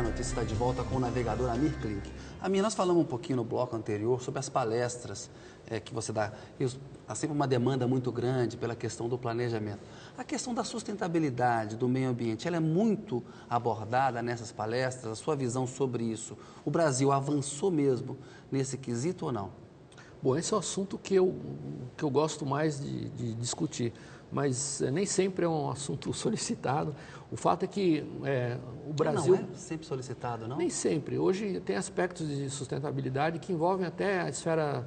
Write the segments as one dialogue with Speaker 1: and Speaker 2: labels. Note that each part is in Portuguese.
Speaker 1: a notícia está de volta com o navegador Amir Klink. Amir, nós falamos um pouquinho no bloco anterior sobre as palestras que você dá. Há sempre uma demanda muito grande pela questão do planejamento. A questão da sustentabilidade, do meio ambiente, ela é muito abordada nessas palestras, a sua visão sobre isso. O Brasil avançou mesmo nesse quesito ou não?
Speaker 2: Bom, esse é um assunto que eu gosto mais de discutir, mas nem sempre é um assunto solicitado. O fato é que o Brasil...
Speaker 1: Não é sempre solicitado, não?
Speaker 2: Nem sempre. Hoje tem aspectos de sustentabilidade que envolvem até a esfera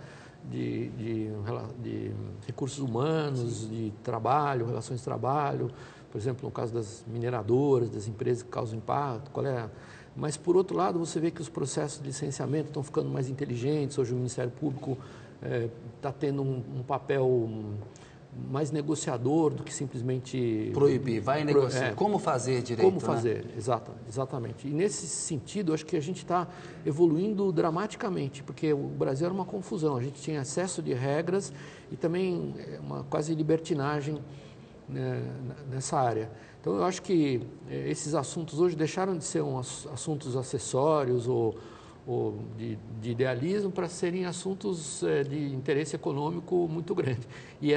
Speaker 2: de recursos humanos, sim, de trabalho, relações de trabalho, por exemplo, no caso das mineradoras, das empresas que causam impacto, Mas, por outro lado, você vê que os processos de licenciamento estão ficando mais inteligentes. Hoje o Ministério Público está tendo um papel mais negociador do que simplesmente...
Speaker 1: Proibir, vai negociar. Como fazer direito,
Speaker 2: Como fazer, né? Exatamente. E nesse sentido, acho que a gente está evoluindo dramaticamente, porque o Brasil era uma confusão. A gente tinha excesso de regras e também uma quase libertinagem, né, nessa área. Então, eu acho que esses assuntos hoje deixaram de ser assuntos acessórios ou de idealismo para serem assuntos de interesse econômico muito grande. E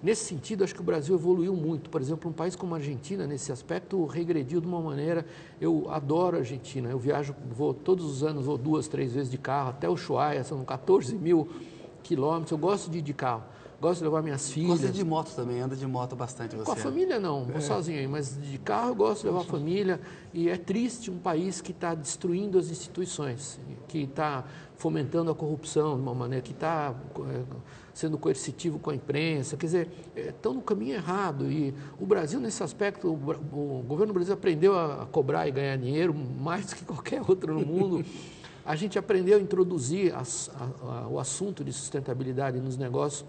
Speaker 2: nesse sentido, acho que o Brasil evoluiu muito. Por exemplo, um país como a Argentina, nesse aspecto, regrediu de uma maneira... Eu adoro a Argentina. Eu viajo, todos os anos, vou 2, 3 vezes de carro, até Ushuaia, são 14 mil quilômetros. Eu gosto de ir de carro. Gosto de levar minhas filhas.
Speaker 1: Gosta de moto também, anda de moto bastante você.
Speaker 2: Com a família não, vou sozinho aí, mas de carro eu gosto de levar a família. E é triste um país que está destruindo as instituições, que está fomentando a corrupção de uma maneira, que está sendo coercitivo com a imprensa. Quer dizer, estão no caminho errado. E o Brasil, nesse aspecto, o governo brasileiro aprendeu a cobrar e ganhar dinheiro mais do que qualquer outro no mundo. A gente aprendeu a introduzir o assunto de sustentabilidade nos negócios,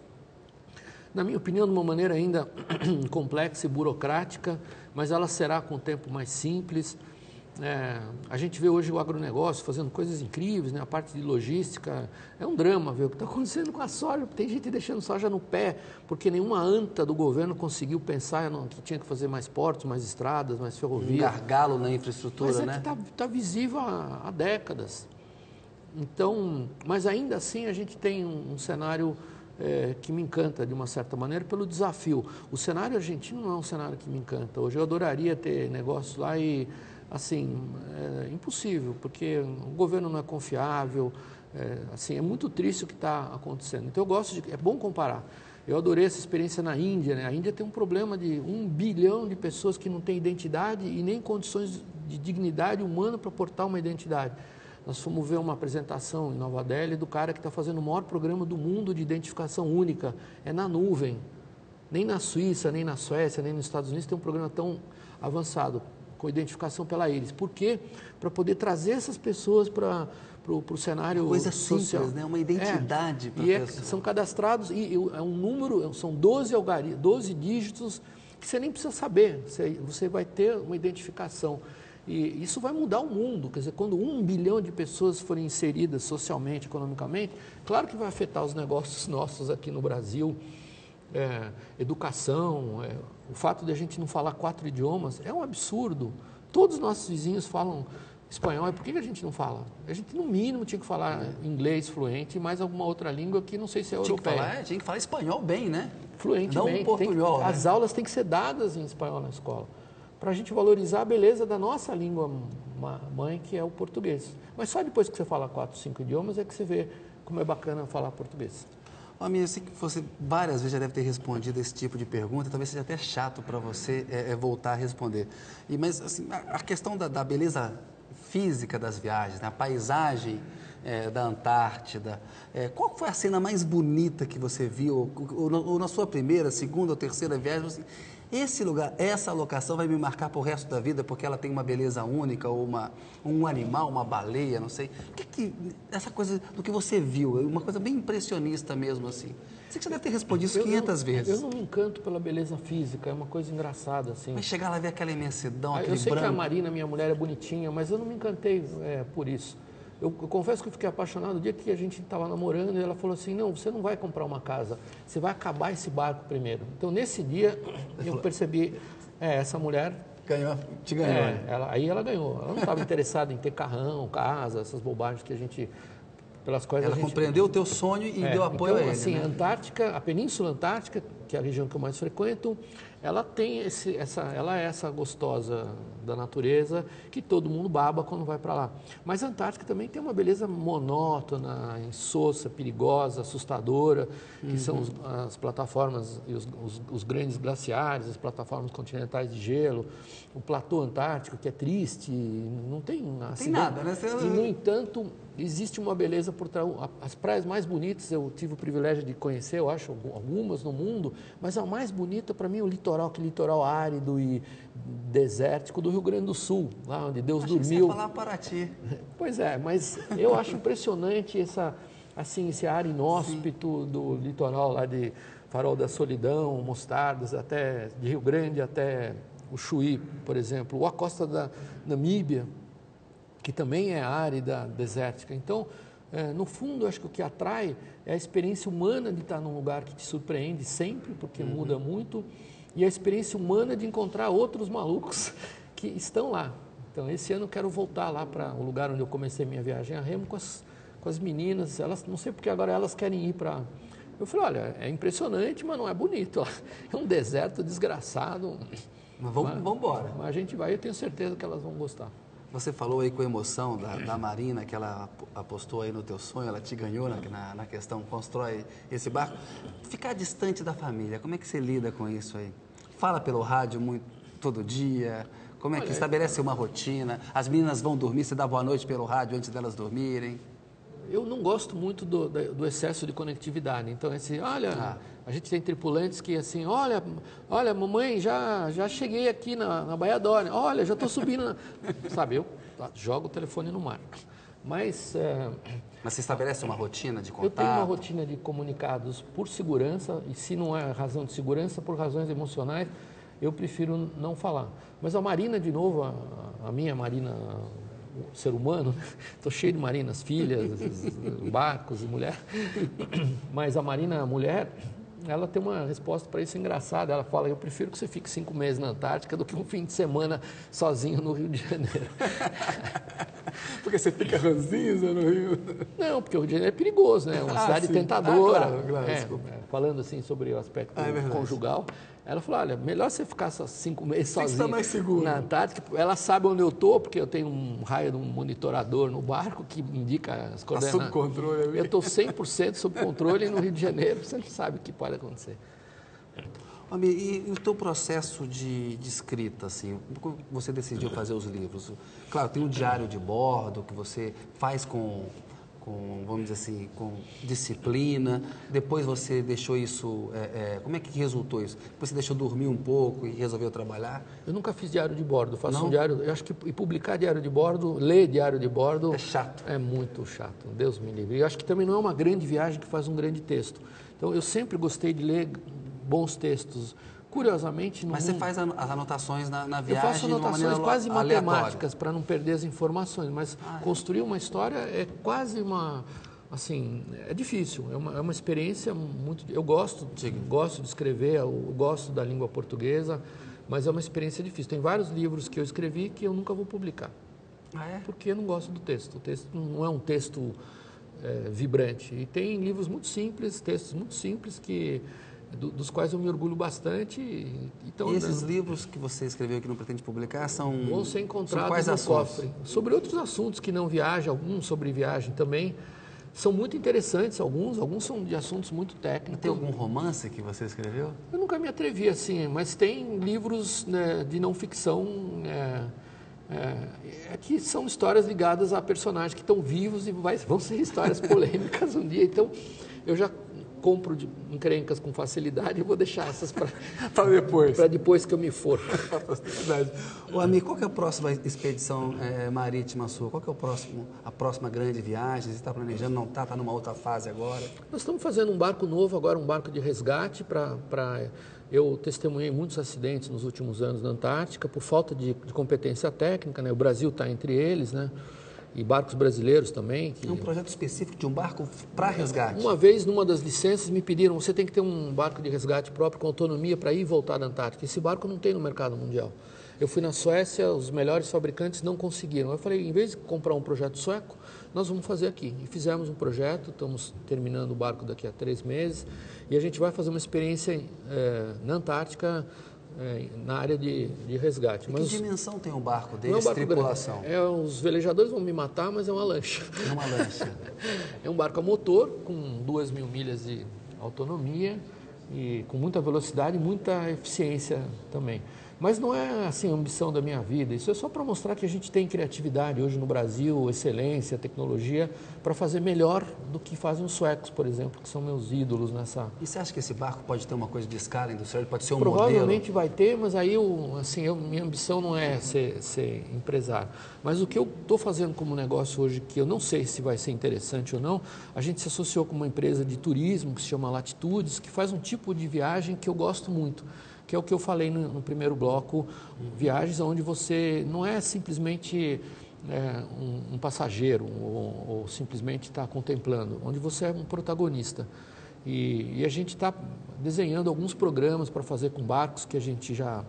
Speaker 2: na minha opinião, de uma maneira ainda complexa e burocrática, mas ela será com o tempo mais simples. A gente vê hoje o agronegócio fazendo coisas incríveis, né? A parte de logística é um drama ver o que está acontecendo com a soja. Tem gente deixando soja no pé, porque nenhuma anta do governo conseguiu pensar que tinha que fazer mais portos, mais estradas, mais ferrovias.
Speaker 1: Um gargalo na infraestrutura,
Speaker 2: mas
Speaker 1: né?
Speaker 2: Que está visível há décadas. Então, mas ainda assim a gente tem um cenário que me encanta de uma certa maneira pelo desafio. O cenário argentino não é um cenário que me encanta. Hoje eu adoraria ter negócios lá e, assim, é impossível, porque o governo não é confiável, é muito triste o que está acontecendo. Então é bom comparar. Eu adorei essa experiência na Índia, né? A Índia tem um problema de 1 bilhão de pessoas que não têm identidade e nem condições de dignidade humana para portar uma identidade. Nós fomos ver uma apresentação em Nova Delhi do cara que está fazendo o maior programa do mundo de identificação única. É na nuvem. Nem na Suíça, nem na Suécia, nem nos Estados Unidos tem um programa tão avançado com identificação pela íris. Por quê? Para poder trazer essas pessoas para o cenário
Speaker 1: coisa
Speaker 2: social.
Speaker 1: Simples, né? Uma identidade para a pessoa.
Speaker 2: São cadastrados e é um número, são 12 dígitos que você nem precisa saber. Você vai ter uma identificação. E isso vai mudar o mundo, quer dizer, quando 1 bilhão de pessoas forem inseridas socialmente, economicamente, claro que vai afetar os negócios nossos aqui no Brasil, educação, o fato de a gente não falar 4 idiomas é um absurdo. Todos os nossos vizinhos falam espanhol, por que a gente não fala? A gente, no mínimo, tinha que falar inglês fluente e mais alguma outra língua que não sei se é europeia.
Speaker 1: Tinha que falar espanhol bem, né?
Speaker 2: Fluente
Speaker 1: não
Speaker 2: bem.
Speaker 1: Portunhol,
Speaker 2: as aulas têm que ser dadas em espanhol na escola, para a gente valorizar a beleza da nossa língua mãe, que é o português. Mas só depois que você fala 4, 5 idiomas é que você vê como é bacana falar português.
Speaker 1: Amigo, eu sei que você várias vezes já deve ter respondido esse tipo de pergunta, talvez seja até chato para você voltar a responder. Mas assim, a questão da beleza física das viagens, né? A paisagem da Antártida, qual foi a cena mais bonita que você viu, ou na sua primeira, segunda ou terceira viagem, assim, esse lugar, essa locação vai me marcar para o resto da vida porque ela tem uma beleza única, ou um animal, uma baleia, não sei. Essa coisa do que você viu, uma coisa bem impressionista mesmo, assim. Sei que você deve ter respondido isso 500 vezes.
Speaker 2: Eu não me encanto pela beleza física, é uma coisa engraçada, assim.
Speaker 1: Mas chegar lá e ver aquela imensidão, aquele branco...
Speaker 2: Eu sei que a Marina, minha mulher, é bonitinha, mas eu não me encantei por isso. Eu confesso que eu fiquei apaixonado no dia que a gente estava namorando e ela falou assim, não, você não vai comprar uma casa, você vai acabar esse barco primeiro. Então, nesse dia, eu percebi, essa mulher
Speaker 1: Te ganhou.
Speaker 2: Aí ela ganhou. Ela não estava interessada em ter carrão, casa, essas bobagens que a gente... pelas quais
Speaker 1: ela
Speaker 2: a gente...
Speaker 1: compreendeu o teu sonho e deu apoio a ele.
Speaker 2: Assim,
Speaker 1: né?
Speaker 2: Antártica, a Península Antártica, que é a região que eu mais frequento, ela tem ela é essa gostosa da natureza que todo mundo baba quando vai para lá. Mas a Antártica também tem uma beleza monótona, insossa, perigosa, assustadora, que são as plataformas e os grandes glaciares, as plataformas continentais de gelo, o platô antártico, que é triste, não tem
Speaker 1: nada, né?
Speaker 2: E, no entanto, existe uma beleza por trás. As praias mais bonitas eu tive o privilégio de conhecer, eu acho, algumas no mundo, mas a mais bonita para mim é o litoral, aquele litoral árido e desértico do Rio Grande do Sul, lá onde Deus dormiu.
Speaker 1: Que você ia falar Paraty.
Speaker 2: Pois é, mas eu acho impressionante esse ar inóspito do litoral lá de Farol da Solidão, Mostardas, até de Rio Grande até o Chuí, por exemplo, ou a costa da Namíbia, que também é árida, desértica. Então, no fundo, acho que o que atrai é a experiência humana de estar num lugar que te surpreende sempre, porque muda muito, e a experiência humana de encontrar outros malucos que estão lá. Então, esse ano eu quero voltar lá para o lugar onde eu comecei minha viagem a remo com as meninas. Elas, não sei porque agora elas querem ir para... Eu falei, olha, é impressionante, mas não é bonito. É um deserto desgraçado.
Speaker 1: Mas vamos embora.
Speaker 2: Mas a gente vai, eu tenho certeza que elas vão gostar.
Speaker 1: Você falou aí com emoção da Marina, que ela apostou aí no teu sonho, ela te ganhou na questão, constrói esse barco. Ficar distante da família, como é que você lida com isso aí? Fala pelo rádio todo dia, como é que estabelece uma rotina? As meninas vão dormir, você dá boa noite pelo rádio antes delas dormirem?
Speaker 2: Eu não gosto muito do excesso de conectividade. Então, a gente tem tripulantes que assim, olha, mamãe, já cheguei aqui na Baía Dória, olha, já estou subindo, sabe, eu jogo o telefone no mar. Mas
Speaker 1: você estabelece uma rotina de contato?
Speaker 2: Eu tenho uma rotina de comunicados por segurança, e se não é razão de segurança, por razões emocionais, eu prefiro não falar. Mas a Marina, de novo, a minha Marina... ser humano, estou cheio de marinas, filhas, barcos e mulher, mas a Marina, a mulher, ela tem uma resposta para isso engraçada. Ela fala, eu prefiro que você fique 5 meses na Antártica do que um fim de semana sozinho no Rio de Janeiro.
Speaker 1: Porque você fica ranzinza no Rio?
Speaker 2: Não, porque o Rio de Janeiro é perigoso, né? É uma cidade tentadora.
Speaker 1: Claro,
Speaker 2: falando assim sobre o aspecto conjugal, ela falou, olha, melhor você ficar só 5 meses sozinho
Speaker 1: mais seguro.
Speaker 2: Na Antártica. Ela sabe onde eu estou, porque eu tenho um raio de um monitorador no barco que me indica as coordenadas.
Speaker 1: Sob controle.
Speaker 2: Eu estou 100% sob controle no Rio de Janeiro, você não sabe o que pode acontecer.
Speaker 1: E o teu processo de escrita, assim, como você decidiu fazer os livros? Claro, tem um diário de bordo que você faz com vamos dizer assim, com disciplina. Depois você deixou isso, como é que resultou isso? Depois você deixou dormir um pouco e resolveu trabalhar?
Speaker 2: Eu nunca fiz diário de bordo, faço um diário, eu acho que publicar diário de bordo, ler diário de bordo...
Speaker 1: É chato.
Speaker 2: É muito chato, Deus me livre. Eu acho que também não é uma grande viagem que faz um grande texto. Então, eu sempre gostei de ler bons textos. Curiosamente...
Speaker 1: Mas você faz as anotações na viagem?
Speaker 2: Eu faço anotações quase
Speaker 1: aleatória.
Speaker 2: matemáticas para não perder as informações, mas construir uma história é quase uma... Assim, é difícil, é uma experiência muito... Eu gosto de escrever, eu gosto da língua portuguesa, mas é uma experiência difícil. Tem vários livros que eu escrevi que eu nunca vou publicar. Porque eu não gosto do texto. O texto não é um texto vibrante. E tem livros muito simples, textos muito simples dos quais eu me orgulho bastante. Então,
Speaker 1: e esses livros que você escreveu que não pretende publicar
Speaker 2: vão ser encontrados
Speaker 1: no
Speaker 2: cofre. Sobre outros assuntos que não viagem, alguns sobre viagem também. São muito interessantes, alguns são de assuntos muito técnicos.
Speaker 1: Tem algum romance que você escreveu?
Speaker 2: Eu nunca me atrevi assim, mas tem livros, né, de não ficção que são histórias ligadas a personagens que estão vivos e vão ser histórias polêmicas um dia. Então, eu já compro de encrencas com facilidade e vou deixar essas para
Speaker 1: depois.
Speaker 2: Para depois que eu me for.
Speaker 1: Ô, amigo, qual que é a próxima expedição marítima sua? Qual que é a próxima grande viagem? Você está planejando? Não está? Está numa outra fase agora?
Speaker 2: Nós estamos fazendo um barco novo agora, um barco de resgate eu testemunhei muitos acidentes nos últimos anos na Antártica por falta de competência técnica, né? O Brasil está entre eles, né? E barcos brasileiros também.
Speaker 1: É um projeto específico de um barco para resgate?
Speaker 2: Uma vez, numa das licenças, me pediram, você tem que ter um barco de resgate próprio com autonomia para ir e voltar da Antártica. Esse barco não tem no mercado mundial. Eu fui na Suécia, os melhores fabricantes não conseguiram. Eu falei, em vez de comprar um projeto sueco, nós vamos fazer aqui. E fizemos um projeto, estamos terminando o barco daqui a 3 meses, e a gente vai fazer uma experiência na Antártica, na área de resgate.
Speaker 1: Mas que dimensão tem um barco desse,
Speaker 2: não é um barco
Speaker 1: tripulação?
Speaker 2: Os velejadores vão me matar, mas é uma lancha.
Speaker 1: É uma lancha.
Speaker 2: É um barco a motor, com 2.000 milhas de autonomia, e com muita velocidade e muita eficiência também. Mas não é assim a ambição da minha vida, isso é só para mostrar que a gente tem criatividade hoje no Brasil, excelência, tecnologia, para fazer melhor do que fazem os suecos, por exemplo, que são meus ídolos nessa...
Speaker 1: E você acha que esse barco pode ter uma coisa de escala industrial, pode ser um
Speaker 2: Provavelmente
Speaker 1: modelo?
Speaker 2: vai ter, mas aí minha ambição não é ser empresário. Mas o que eu estou fazendo como negócio hoje, que eu não sei se vai ser interessante ou não, a gente se associou com uma empresa de turismo que se chama Latitudes, que faz um tipo de viagem que eu gosto muito, que é o que eu falei no primeiro bloco, viagens onde você não é simplesmente um passageiro ou simplesmente está contemplando, onde você é um protagonista. E a gente está desenhando alguns programas para fazer com barcos que a gente já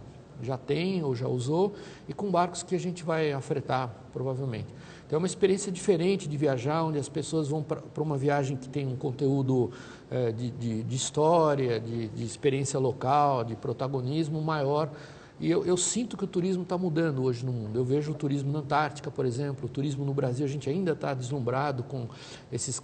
Speaker 2: tem ou já usou e com barcos que a gente vai afretar, provavelmente. Então é uma experiência diferente de viajar, onde as pessoas vão para uma viagem que tem um conteúdo de história, de experiência local, de protagonismo maior. E eu sinto que o turismo está mudando hoje no mundo. Eu vejo o turismo na Antártica, por exemplo, o turismo no Brasil, a gente ainda está deslumbrado com esses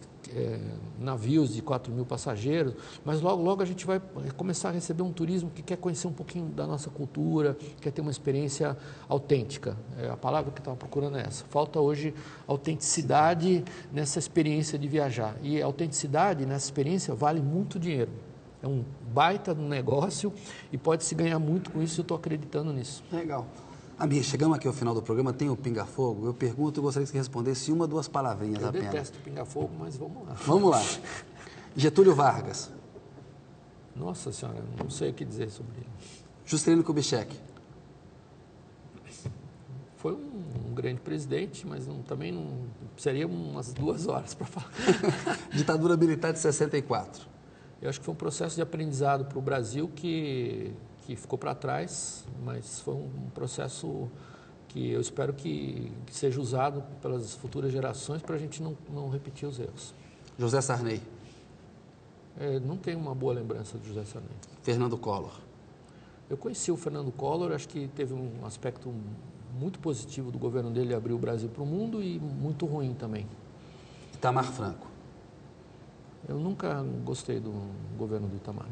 Speaker 2: navios de 4.000 passageiros, mas logo a gente vai começar a receber um turismo que quer conhecer um pouquinho da nossa cultura, quer ter uma experiência autêntica. A palavra que eu estava procurando é essa. Falta hoje autenticidade nessa experiência de viajar. E a autenticidade nessa experiência vale muito dinheiro. É um baita negócio e pode-se ganhar muito com isso, eu estou acreditando nisso.
Speaker 1: Legal. Amir, chegamos aqui ao final do programa, tem o pinga-fogo. Eu pergunto e gostaria que você respondesse uma ou duas palavrinhas apenas.
Speaker 2: Eu detesto pinga-fogo, mas vamos lá.
Speaker 1: Vamos lá. Getúlio Vargas.
Speaker 2: Nossa Senhora, não sei o que dizer sobre ele.
Speaker 1: Juscelino Kubitschek.
Speaker 2: Foi um grande presidente, mas também não seria umas 2 horas para falar.
Speaker 1: Ditadura militar de 64.
Speaker 2: Eu acho que foi um processo de aprendizado para o Brasil que ficou para trás, mas foi um processo que eu espero que seja usado pelas futuras gerações para a gente não repetir os erros.
Speaker 1: José Sarney.
Speaker 2: Não tenho uma boa lembrança de José Sarney.
Speaker 1: Fernando Collor.
Speaker 2: Eu conheci o Fernando Collor, acho que teve um aspecto muito positivo do governo dele, abrir o Brasil para o mundo, e muito ruim também.
Speaker 1: Itamar Franco.
Speaker 2: Eu nunca gostei do governo do Itamar.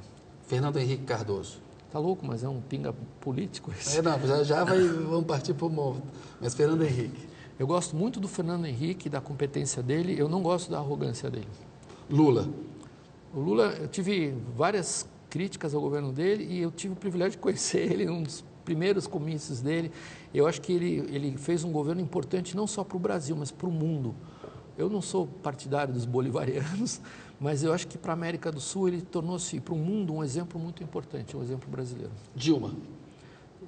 Speaker 1: Fernando Henrique Cardoso.
Speaker 2: Tá louco, mas é um pinga político esse.
Speaker 1: Vamos partir para o morro. Mas Fernando Henrique.
Speaker 2: Eu gosto muito do Fernando Henrique, da competência dele, eu não gosto da arrogância dele.
Speaker 1: Lula.
Speaker 2: O Lula, eu tive várias críticas ao governo dele e eu tive o privilégio de conhecer ele num dos primeiros comícios dele. Eu acho que ele fez um governo importante não só para o Brasil, mas para o mundo. Eu não sou partidário dos bolivarianos, mas eu acho que para a América do Sul ele tornou-se, para o mundo, um exemplo muito importante, um exemplo brasileiro.
Speaker 1: Dilma.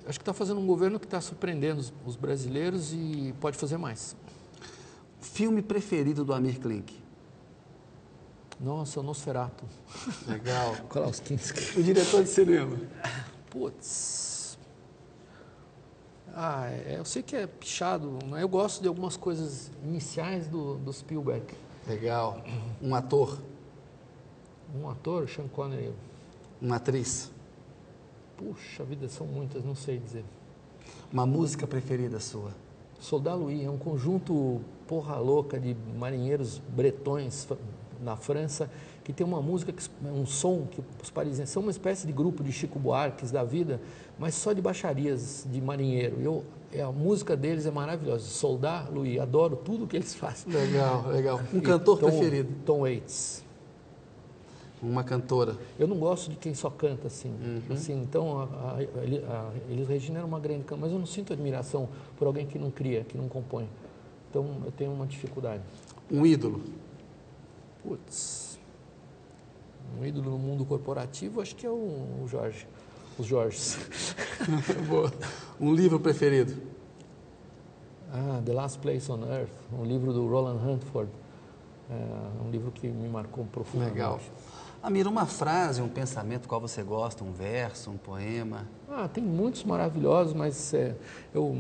Speaker 2: Acho que está fazendo um governo que está surpreendendo os brasileiros e pode fazer mais.
Speaker 1: Filme preferido do Amir Klink?
Speaker 2: Nossa, o Nosferatu.
Speaker 1: Legal.
Speaker 2: Klaus Kinski.
Speaker 1: O diretor de cinema?
Speaker 2: Putz. Eu sei que é pichado, mas eu gosto de algumas coisas iniciais do Spielberg.
Speaker 1: Legal. Um ator?
Speaker 2: Um ator, Sean Connery.
Speaker 1: Uma atriz?
Speaker 2: Puxa vida, são muitas, não sei dizer.
Speaker 1: Uma música preferida sua?
Speaker 2: Soldat Louis é um conjunto porra louca de marinheiros bretões na França, que tem uma música, um som que os parisienses são uma espécie de grupo de Chico Buarques da vida, mas só de baixarias de marinheiro. A música deles é maravilhosa. Soldat Louis, adoro tudo que eles fazem.
Speaker 1: Legal, legal. Um cantor preferido?
Speaker 2: Tom Waits.
Speaker 1: Uma cantora?
Speaker 2: Eu não gosto de quem só canta assim. Assim, então, Elis Regina era uma grande cantora, mas eu não sinto admiração por alguém que não cria, que não compõe. Então, eu tenho uma dificuldade.
Speaker 1: Um ídolo?
Speaker 2: Putz. Um ídolo no mundo corporativo, acho que é o Jorge. Os Jorges.
Speaker 1: Boa. Um livro preferido?
Speaker 2: The Last Place on Earth, um livro do Roland Huntford. Um livro que me marcou profundamente.
Speaker 1: Legal. Amir, uma frase, um pensamento qual você gosta, um verso, um poema?
Speaker 2: Tem muitos maravilhosos, mas eu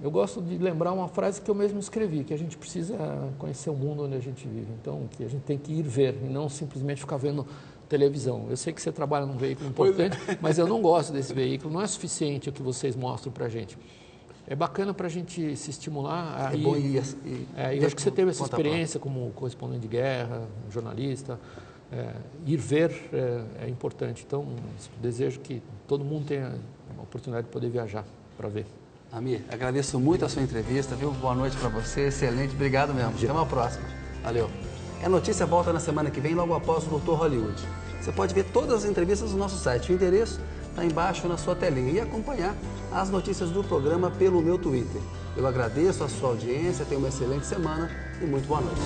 Speaker 2: gosto de lembrar uma frase que eu mesmo escrevi, que a gente precisa conhecer o mundo onde a gente vive. Então, que a gente tem que ir ver e não simplesmente ficar vendo televisão. Eu sei que você trabalha num veículo importante, mas eu não gosto desse veículo. Não é suficiente o que vocês mostram para a gente. É bacana para a gente se estimular.
Speaker 1: Bom
Speaker 2: eu acho que você teve essa experiência como correspondente de guerra, jornalista. Ir ver é importante. Então, desejo que todo mundo tenha a oportunidade de poder viajar para ver.
Speaker 1: Amir, agradeço muito a sua entrevista, viu? Boa noite para você, excelente, obrigado mesmo. Até uma próxima. Valeu. A notícia volta na semana que vem, logo após o Doutor Hollywood. Você pode ver todas as entrevistas no nosso site. O endereço está embaixo na sua telinha e acompanhar as notícias do programa pelo meu Twitter. Eu agradeço a sua audiência, tenha uma excelente semana e muito boa noite.